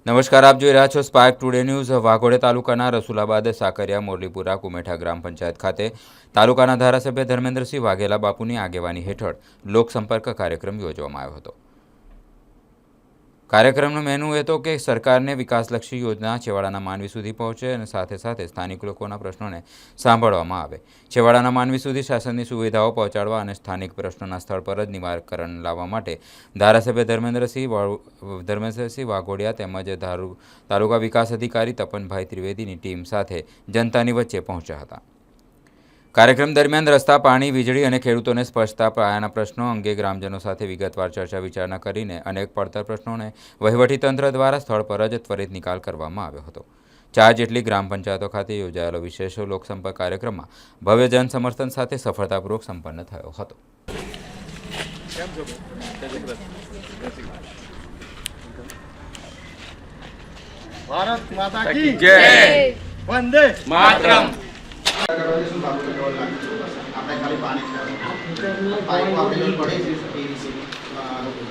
નમસ્કાર, આપ જોઈ રહ્યા છો સ્પાર્ક ટુડે ન્યૂઝ। વાઘોડિયા તાલુકાના રસુલાબાદ, સાકરિયા, મોરલીપુરા, કુમેઠા ગ્રામ પંચાયત ખાતે તાલુકાના ધારાસભ્ય ધર્મેન્દ્રસિંહ વાઘેલા બાપુની આગેવાની હેઠળ લોકસંપર્ક કાર્યક્રમ યોજવામાં આવ્યો હતો। કાર્યક્રમનો મેનુ હતો કે સરકારને વિકાસલક્ષી યોજના છેવાડાના માનવી સુધી પહોંચે અને સાથે સાથે સ્થાનિક લોકોના પ્રશ્નોને સાંભળવામાં આવે। છેવાડાના માનવી સુધી શાસનની સુવિધાઓ પહોંચાડવા અને સ્થાનિક પ્રશ્નોના સ્થળ પર જ નિવારણ લાવવા માટે ધારાસભ્ય ધર્મેન્દ્રસિંહ વાઘોડિયા તેમજ તાલુકા વિકાસ અધિકારી તપનભાઈ ત્રિવેદીની ટીમ સાથે જનતાની વચ્ચે પહોંચ્યા હતા। કાર્યક્રમ દરમિયાન રસ્તા, પાણી, વીજળી અને ખેડૂતોને સ્પર્શતા પાયાના પ્રશ્નો અંગે ગ્રામજનો સાથે વિગતવાર ચર્ચા વિચારણા કરીને અનેક પડતર પ્રશ્નોને વહીવટીતંત્ર દ્વારા સ્થળ પર જ ત્વરિત નિકાલ કરવામાં આવ્યો હતો। 4 જેટલી ગ્રામ પંચાયતો ખાતે યોજાયેલો વિશેષ લોકસંપર્ક કાર્યક્રમમાં ભવ્ય જનસમર્થન સાથે સફળતાપૂર્વક સંપન્ન થયો હતો। ભારત માતા કી જય, વંદે માતરમ। આપણે ખાલી પાણી પાઇપ આપણે પડે છે પીવીસી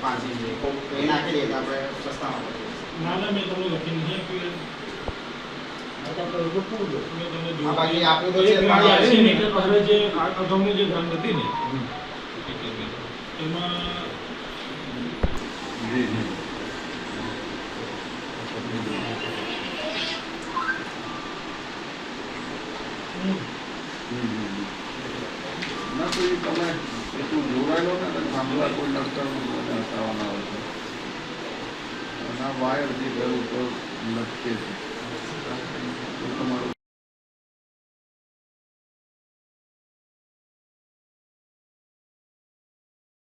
5 ઇંચ એ નાખી દઈએ તો આપણે સસ્તામાં ના મેં તમને લખી નહીં આપ્યું બાકી આપણે તો છે મારી મીટર પહેલે જે અગાઉની જે ગ્રામ હતી ને એમાં જી ના તો તમે એટલું જોડાયેલો ને તો સાંભળા કોઈ નડતર હટાવવાના હોય છે અને વાયર જે ઘર ઉપર લટકે છે તમારું